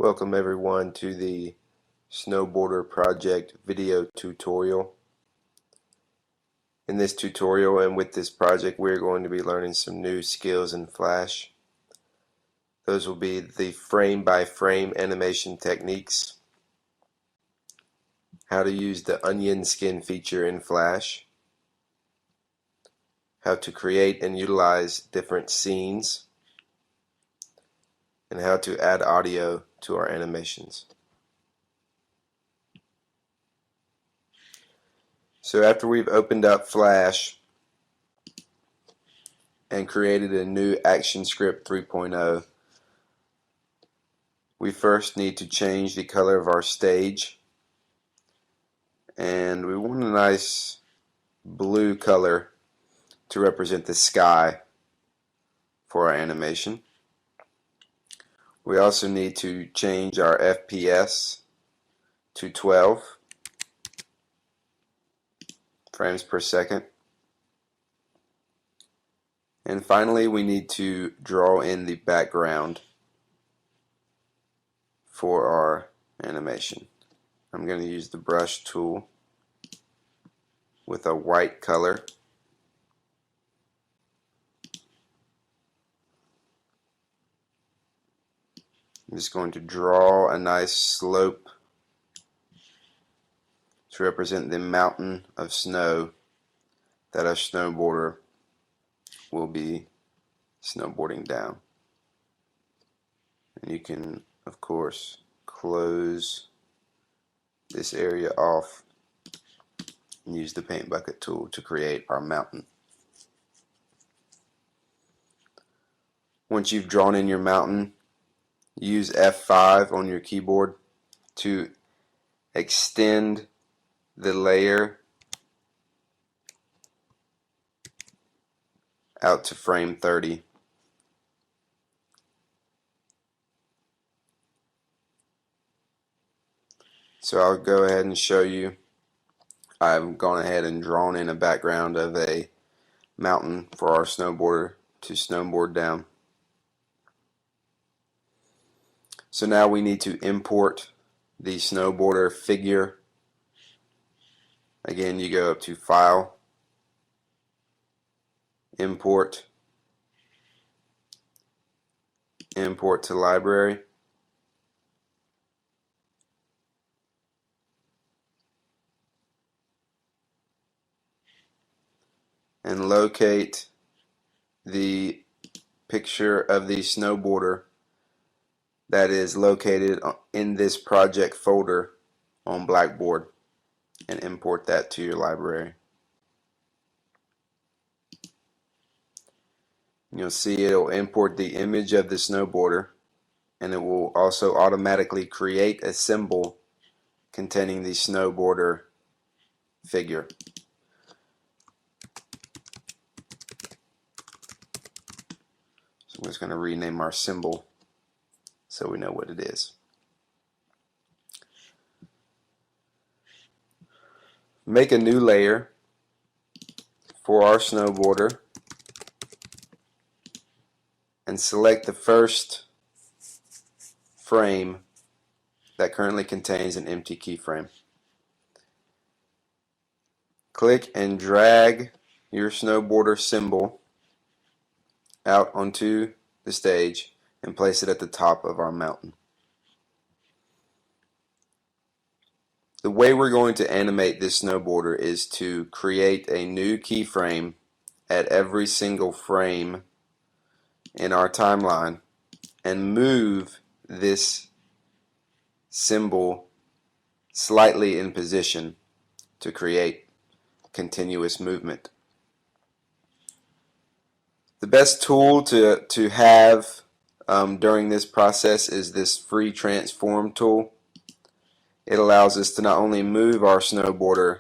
Welcome everyone to the Snowboarder Project video tutorial. In this tutorial and with this project we're going to be learning some new skills in Flash. Those will be the frame by frame animation techniques, how to use the onion skin feature in Flash, how to create and utilize different scenes, and how to add audio to our animations. So after we've opened up Flash and created a new ActionScript 3.0, we first need to change the color of our stage, and we want a nice blue color to represent the sky for our animation. We also need to change our FPS to 12 frames per second. And finally, we need to draw in the background for our animation. I'm going to use the brush tool with a white color. I'm just going to draw a nice slope to represent the mountain of snow that our snowboarder will be snowboarding down. And you can, of course, close this area off and use the paint bucket tool to create our mountain. Once you've drawn in your mountain, use F5 on your keyboard to extend the layer out to frame 30. So I'll go ahead and show you. I've gone ahead and drawn in a background of a mountain for our snowboarder to snowboard down. So now we need to import the snowboarder figure. Again, you go up to File, Import, Import to Library. And locate the picture of the snowboarder that is located in this project folder on Blackboard and import that to your library. You'll see it'll import the image of the snowboarder, and it will also automatically create a symbol containing the snowboarder figure. So we're just going to rename our symbol so we know what it is. Make a new layer for our snowboarder and select the first frame that currently contains an empty keyframe. Click and drag your snowboarder symbol out onto the stage and place it at the top of our mountain. The way we're going to animate this snowboarder is to create a new keyframe at every single frame in our timeline and move this symbol slightly in position to create continuous movement. The best tool to have during this process is this free transform tool. It allows us to not only move our snowboarder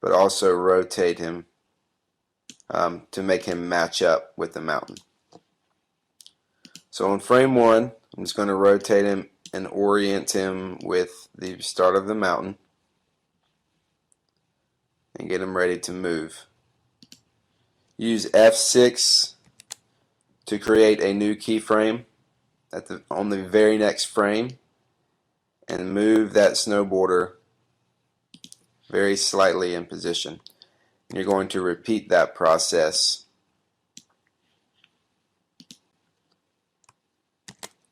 but also rotate him to make him match up with the mountain. So on frame 1, I'm just going to rotate him and orient him with the start of the mountain and get him ready to move. Use F6 to create a new keyframe on the very next frame and move that snowboarder very slightly in position. And you're going to repeat that process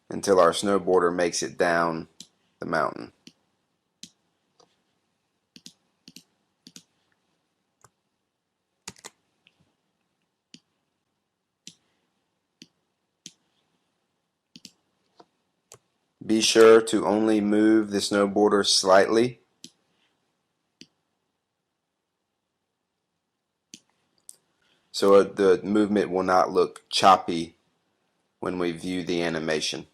until our snowboarder makes it down the mountain. Be sure to only move the snowboarder slightly so the movement will not look choppy when we view the animation.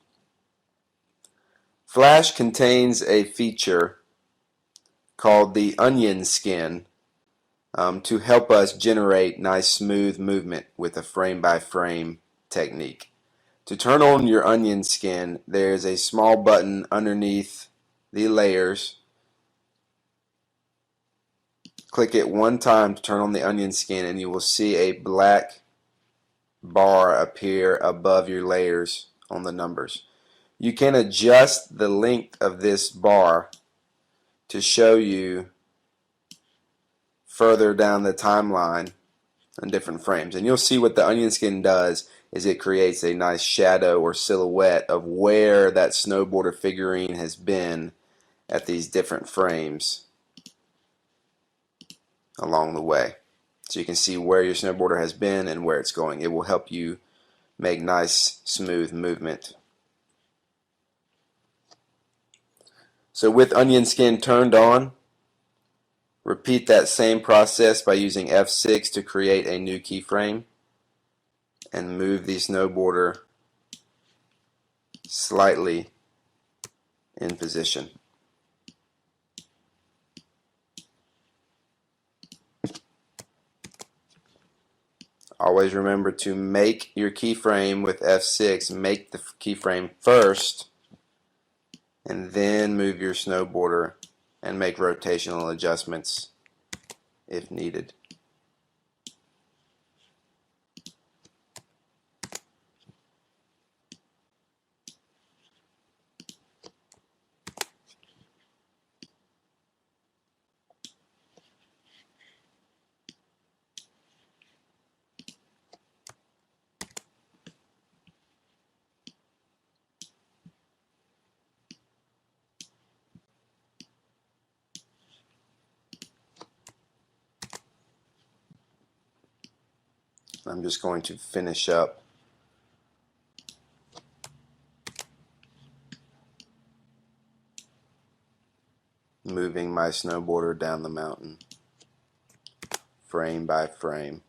Flash contains a feature called the onion skin to help us generate nice smooth movement with a frame-by-frame technique. To turn on your onion skin, there's a small button underneath the layers. Click it one time to turn on the onion skin and you will see a black bar appear above your layers on the numbers. You can adjust the length of this bar to show you further down the timeline on different frames. And you'll see what the onion skin does is it creates a nice shadow or silhouette of where that snowboarder figurine has been at these different frames along the way. So you can see where your snowboarder has been and where it's going. It will help you make nice smooth movement. So with onion skin turned on, repeat that same process by using F6 to create a new keyframe and move the snowboarder slightly in position. Always remember to make your keyframe with F6, make the keyframe first, and then move your snowboarder and make rotational adjustments if needed. I'm just going to finish up moving my snowboarder down the mountain frame by frame.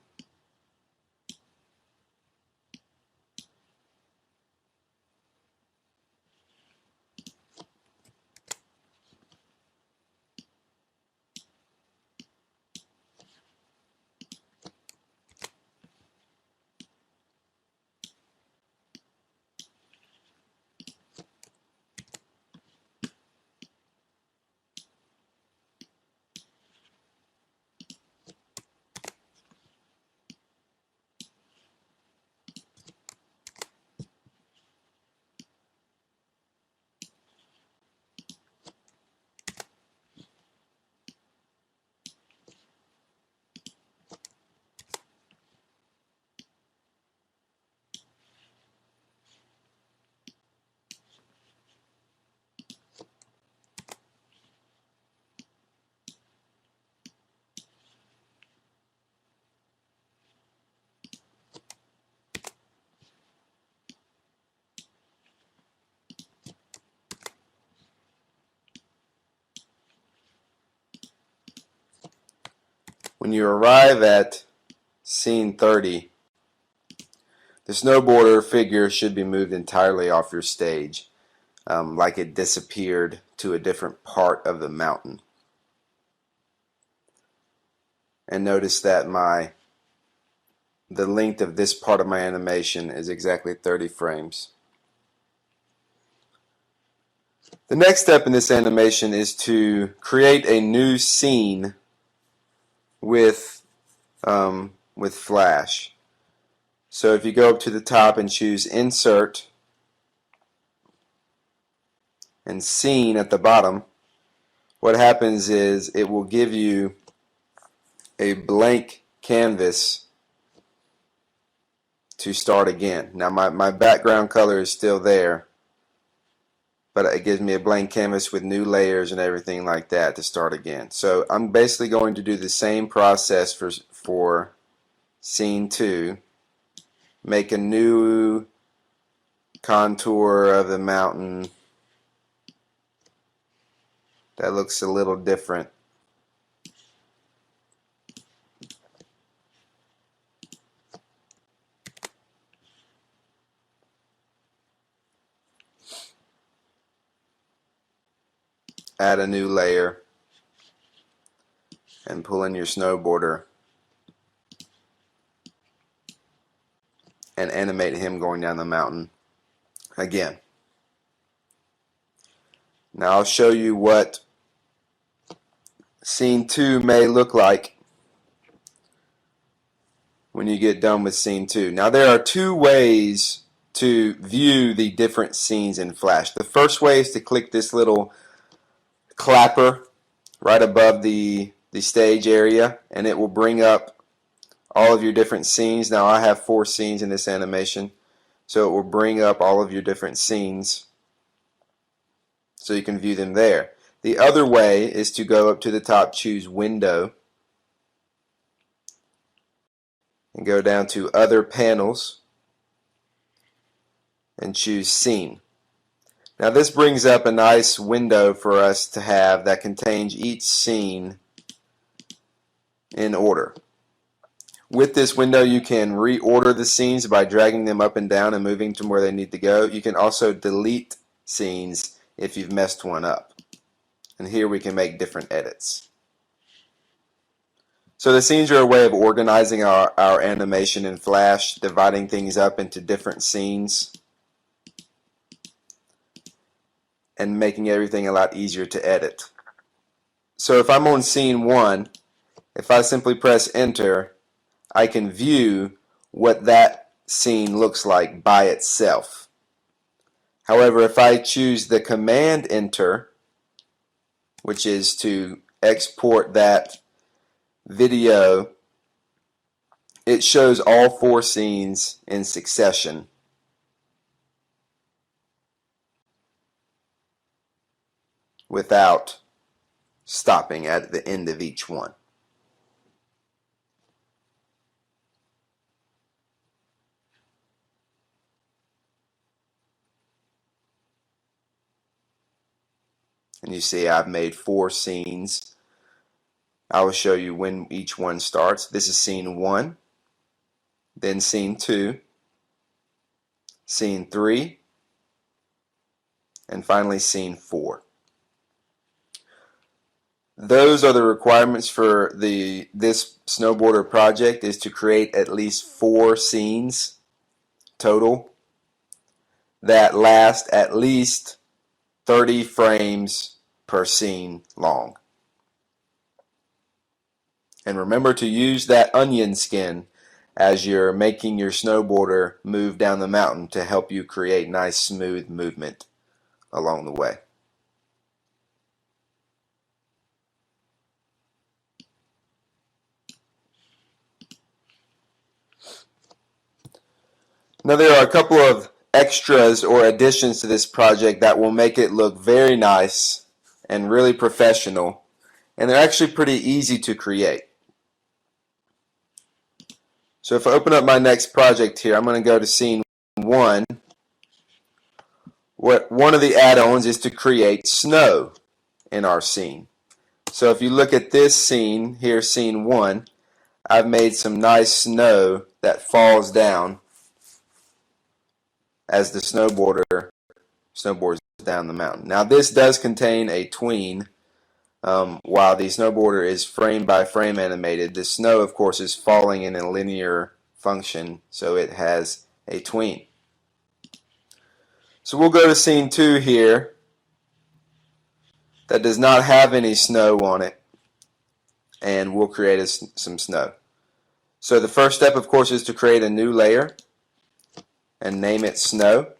When you arrive at scene 30, the snowboarder figure should be moved entirely off your stage, like it disappeared to a different part of the mountain. And notice that the length of this part of my animation is exactly 30 frames. The next step in this animation is to create a new scene with Flash. So if you go up to the top and choose Insert, and scene at the bottom, what happens is it will give you a blank canvas to start again. Now my background color is still there, but it gives me a blank canvas with new layers and everything like that to start again. So I'm basically going to do the same process for scene 2. Make a new contour of the mountain that looks a little different. Add a new layer and pull in your snowboarder and animate him going down the mountain again. Now I'll show you what scene 2 may look like when you get done with scene 2. Now there are 2 ways to view the different scenes in Flash. The first way is to click this little clapper right above the stage area, and it will bring up all of your different scenes. Now I have 4 scenes in this animation, so it will bring up all of your different scenes so you can view them there. The other way is to go up to the top, choose Window, and go down to Other Panels and choose Scene. Now this brings up a nice window for us to have that contains each scene in order. With this window you can reorder the scenes by dragging them up and down and moving to where they need to go. You can also delete scenes if you've messed one up. And here we can make different edits. So the scenes are a way of organizing our animation in Flash, dividing things up into different scenes and making everything a lot easier to edit. So if I'm on scene 1, if I simply press enter, I can view what that scene looks like by itself. However, if I choose the command enter, which is to export that video, it shows all 4 scenes in succession without stopping at the end of each one. And you see I've made 4 scenes. I will show you when each one starts. This is scene 1, then scene 2, scene 3, and finally scene 4. Those are the requirements for this Snowboarder project, is to create at least 4 scenes total that last at least 30 frames per scene long. And remember to use that onion skin as you're making your snowboarder move down the mountain to help you create nice smooth movement along the way. Now there are a couple of extras or additions to this project that will make it look very nice and really professional, and they're actually pretty easy to create. So if I open up my next project here, I'm going to go to scene 1. One of the add-ons is to create snow in our scene. So if you look at this scene here, scene 1, I've made some nice snow that falls down as the snowboarder snowboards down the mountain. Now this does contain a tween. While the snowboarder is frame by frame animated, the snow of course is falling in a linear function, so it has a tween. So we'll go to scene 2 here that does not have any snow on it, and we'll create some snow. So the first step of course is to create a new layer and name it snow.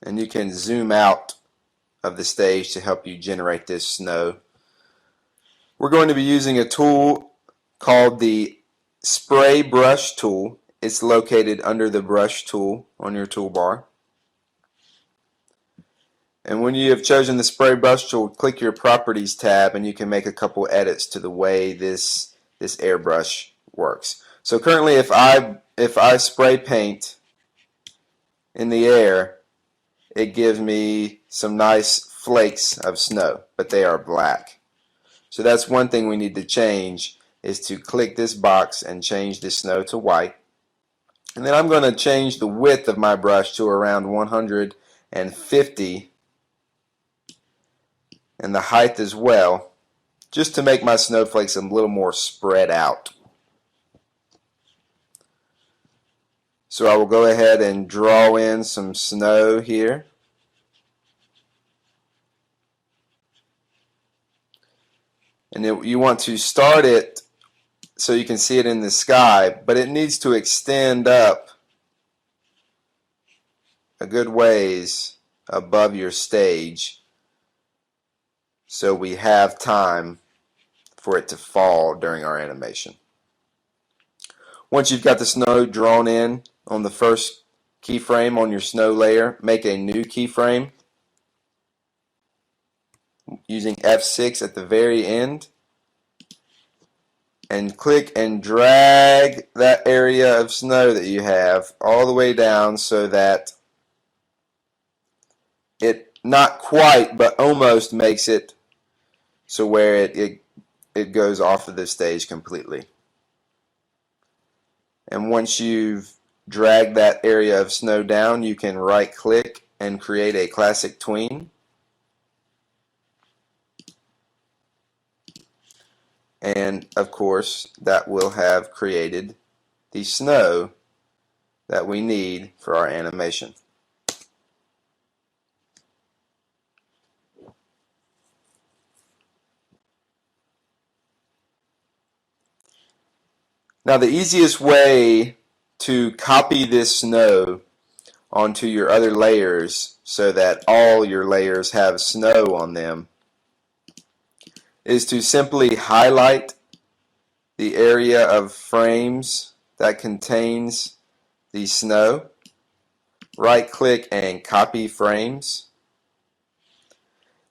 and you can zoom out of the stage to help you generate this snow. We're going to be using a tool called the Spray Brush tool. It's located under the Brush tool on your toolbar. And when you have chosen the Spray Brush tool, click your Properties tab and you can make a couple edits to the way this airbrush works. So currently if I spray paint in the air, it gives me some nice flakes of snow, but they are black. So that's one thing we need to change, is to click this box and change the snow to white. And then I'm going to change the width of my brush to around 150 and the height as well, just to make my snowflakes a little more spread out. So I will go ahead and draw in some snow here. And you want to start it so you can see it in the sky, but it needs to extend up a good ways above your stage so we have time for it to fall during our animation. Once you've got the snow drawn in on the first keyframe on your snow layer, make a new keyframe using F6 at the very end, and click and drag that area of snow that you have all the way down so that it not quite but almost makes it so where it goes off of the stage completely. And once you've dragged that area of snow down, you can right click and create a classic tween. And of course that will have created the snow that we need for our animation. Now the easiest way to copy this snow onto your other layers so that all your layers have snow on them is to simply highlight the area of frames that contains the snow, right click and copy frames.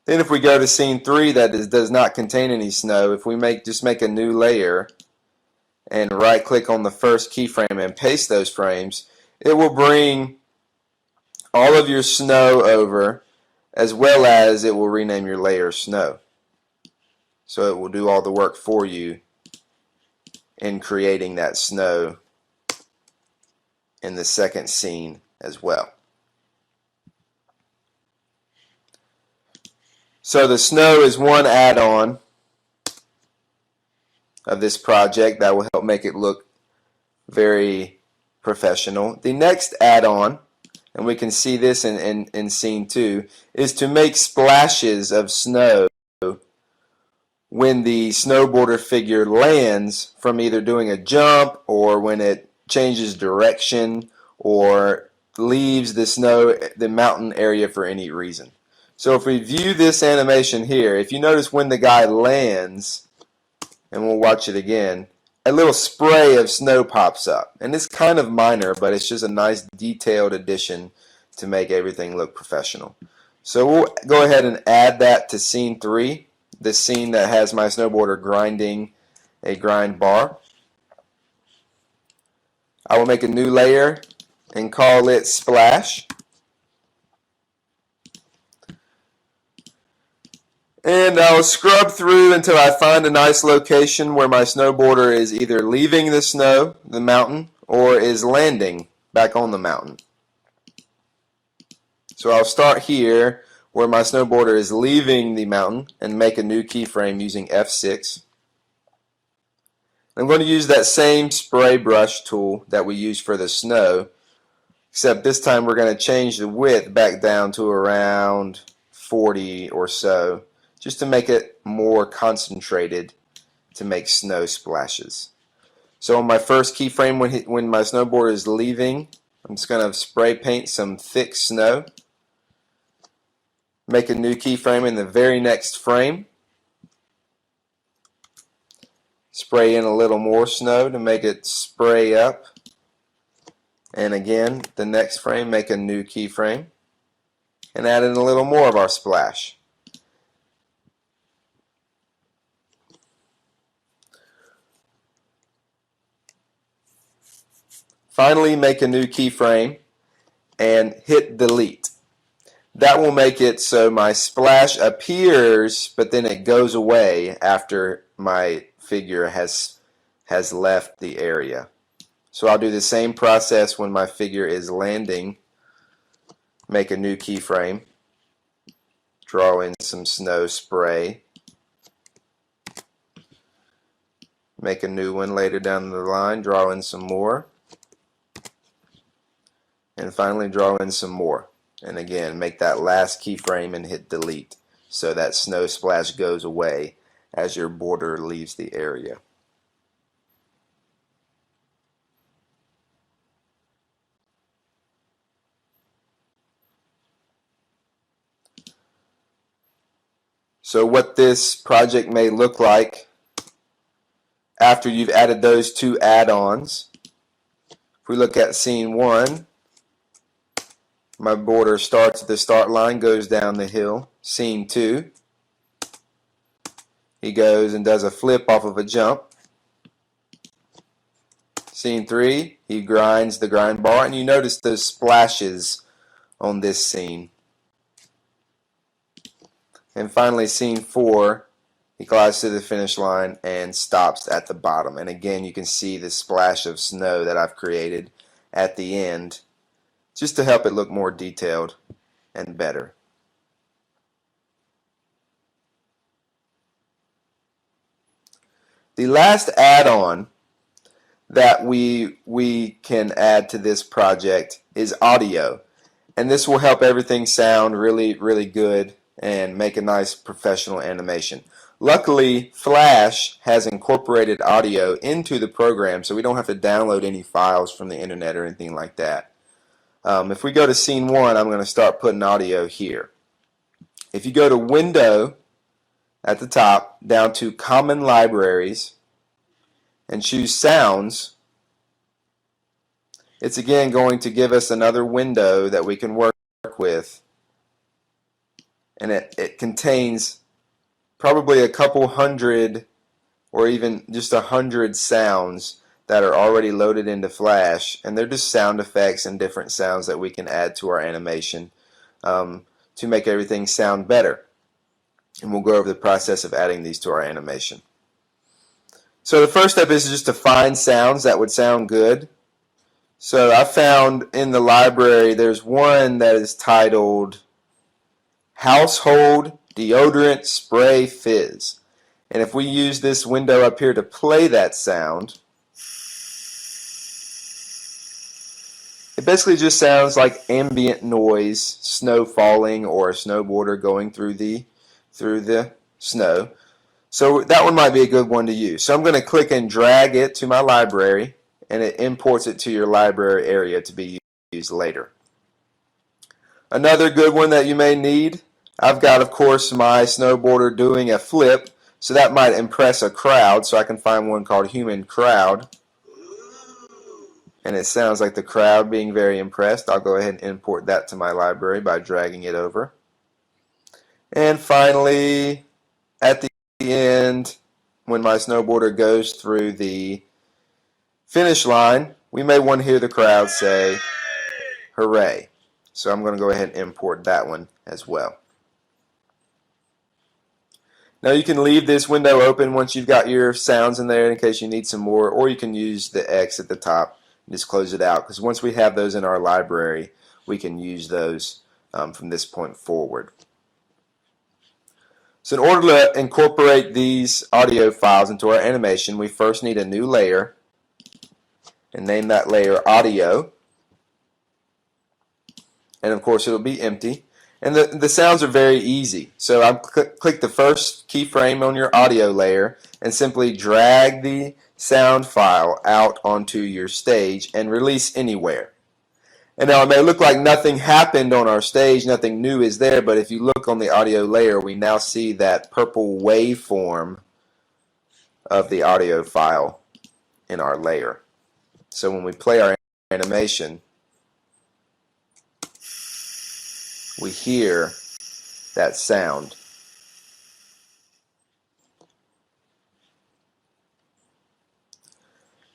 Then if we go to scene 3 that does not contain any snow, if we just make a new layer and right click on the first keyframe and paste those frames, it will bring all of your snow over, as well as it will rename your layer snow. So it will do all the work for you in creating that snow in the second scene as well. So the snow is one add-on of this project that will help make it look very professional. The next add-on, and we can see this in scene 2, is to make splashes of snow when the snowboarder figure lands from either doing a jump or when it changes direction or leaves the mountain area for any reason. So if we view this animation here, if you notice when the guy lands, and we'll watch it again, a little spray of snow pops up. And it's kind of minor, but it's just a nice detailed addition to make everything look professional. So we'll go ahead and add that to scene 3, the scene that has my snowboarder grinding a grind bar. I will make a new layer and call it Splash. And I'll scrub through until I find a nice location where my snowboarder is either leaving the mountain, or is landing back on the mountain. So I'll start here where my snowboarder is leaving the mountain and make a new keyframe using F6. I'm going to use that same spray brush tool that we used for the snow, except this time we're going to change the width back down to around 40 or so, just to make it more concentrated to make snow splashes. So on my first keyframe, when my snowboard is leaving, I'm just going to spray paint some thick snow Make a new keyframe in the very next frame. Spray in a little more snow to make it spray up. And again, the next frame, make a new keyframe and add in a little more of our splash. Finally, make a new keyframe and hit delete. That will make it so my splash appears, but then it goes away after my figure has left the area. So I'll do the same process when my figure is landing. Make a new keyframe, draw in some snow spray, make a new one later down the line, draw in some more, and finally draw in some more. And again, make that last keyframe and hit delete so that snow splash goes away as your border leaves the area. So what this project may look like after you've added those two add-ons. If we look at scene 1, my border starts at the start line, goes down the hill. Scene 2, he goes and does a flip off of a jump. Scene 3, he grinds the grind bar, and you notice those splashes on this scene. And finally, scene 4, he glides to the finish line and stops at the bottom. And again, you can see the splash of snow that I've created at the end, just to help it look more detailed and better. The last add-on that we can add to this project is audio. And this will help everything sound really, really good and make a nice professional animation. Luckily, Flash has incorporated audio into the program, so we don't have to download any files from the internet or anything like that. If we go to scene 1, I'm going to start putting audio here. If you go to Window at the top, down to Common Libraries, and choose Sounds, it's again going to give us another window that we can work with. And it contains probably a couple hundred or even just 100 sounds that are already loaded into Flash, and they're just sound effects and different sounds that we can add to our animation to make everything sound better. And we'll go over the process of adding these to our animation. So the first step is just to find sounds that would sound good. So I found in the library there's one that is titled Household Deodorant Spray Fizz. And if we use this window up here to play that sound, it basically just sounds like ambient noise, snow falling, or a snowboarder going through the snow. So that one might be a good one to use. So I'm going to click and drag it to my library, and it imports it to your library area to be used later. Another good one that you may need, I've got, of course, my snowboarder doing a flip, so that might impress a crowd, so I can find one called Human Crowd. And it sounds like the crowd being very impressed. I'll go ahead and import that to my library by dragging it over. And finally, at the end, when my snowboarder goes through the finish line, we may want to hear the crowd say, "Hooray." So I'm going to go ahead and import that one as well. Now you can leave this window open once you've got your sounds in there in case you need some more, or you can use the X at the top and just close it out, because once we have those in our library, we can use those from this point forward. So in order to incorporate these audio files into our animation, we first need a new layer, and name that layer Audio. And of course it'll be empty. And the sounds are very easy. So I'll click the first keyframe on your audio layer and simply drag the sound file out onto your stage and release anywhere. And now it may look like nothing happened on our stage, nothing new is there, but if you look on the audio layer, we now see that purple waveform of the audio file in our layer. So when we play our animation, we hear that sound.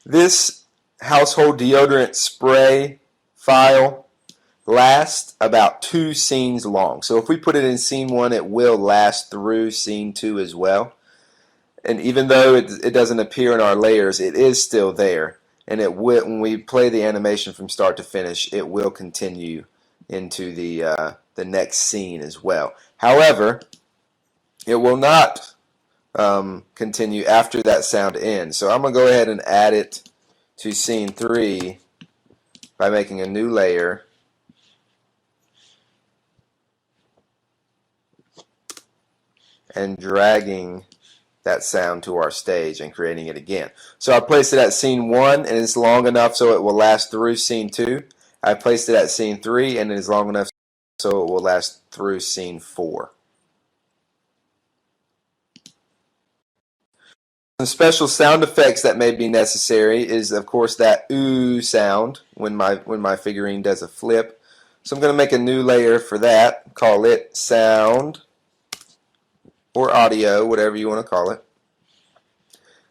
This household deodorant spray file lasts about 2 scenes long. So if we put it in scene 1, it will last through scene 2 as well. And even though it doesn't appear in our layers, it is still there. And it will, when we play the animation from start to finish, it will continue into the next scene as well. However, it will not continue after that sound ends. So I'm going to go ahead and add it to scene 3 by making a new layer and dragging that sound to our stage and creating it again. So I placed it at scene 1 and it's long enough so it will last through scene 2. I placed it at scene 3 and it is long enough so it will last through scene 4. Some special sound effects that may be necessary is, of course, that ooh sound when my figurine does a flip. So I'm going to make a new layer for that, call it sound or audio, whatever you want to call it.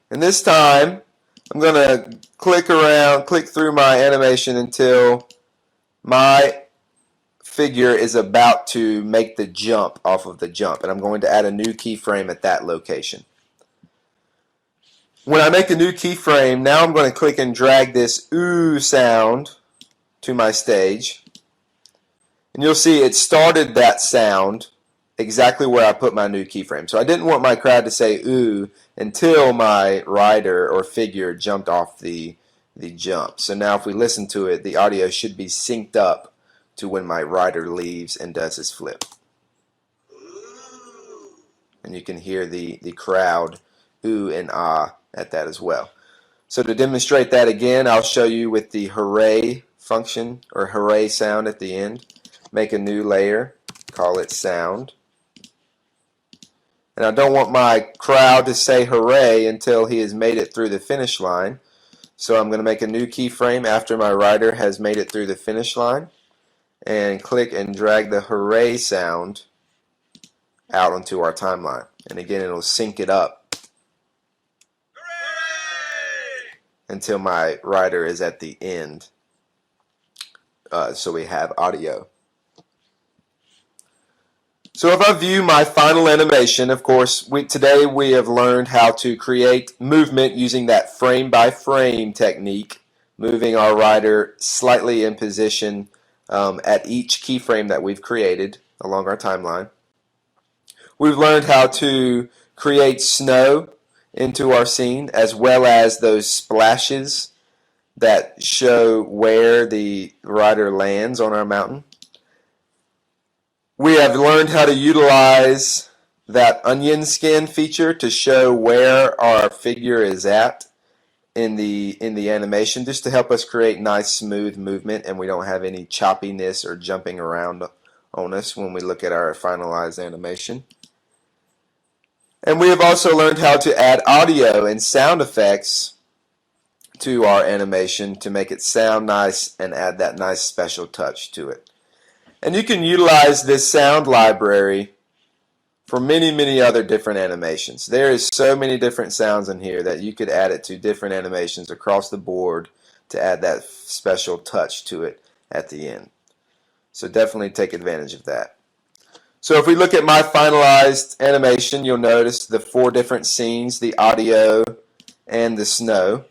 And this time, I'm going to click through my animation until my figure is about to make the jump off of the jump. And I'm going to add a new keyframe at that location. When I make a new keyframe, now I'm going to click and drag this ooh sound to my stage. And you'll see it started that sound exactly where I put my new keyframe. So I didn't want my crowd to say ooh until my rider or figure jumped off the jump. So now if we listen to it, the audio should be synced up to when my rider leaves and does his flip. And you can hear the crowd ooh and ah at that as well. So to demonstrate that again, I'll show you with the hooray function or hooray sound at the end. Make a new layer, call it sound. And I don't want my crowd to say hooray until he has made it through the finish line. So I'm going to make a new keyframe after my rider has made it through the finish line and click and drag the hooray sound out onto our timeline. And again, it'll sync it up until my rider is at the end. So we have audio. So if I view my final animation, of course, today we have learned how to create movement using that frame-by-frame technique, moving our rider slightly in position at each keyframe that we've created along our timeline. We've learned how to create snow into our scene, as well as those splashes that show where the rider lands on our mountain. We have learned how to utilize that onion skin feature to show where our figure is at in the animation, just to help us create nice smooth movement and we don't have any choppiness or jumping around on us when we look at our finalized animation. And we have also learned how to add audio and sound effects to our animation to make it sound nice and add that nice special touch to it. And you can utilize this sound library for many, many other different animations. There is so many different sounds in here that you could add it to different animations across the board to add that special touch to it at the end. So definitely take advantage of that. So if we look at my finalized animation, you'll notice the 4 different scenes, the audio and the snow.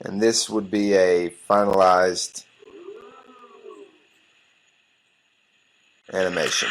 And this would be a finalized animation.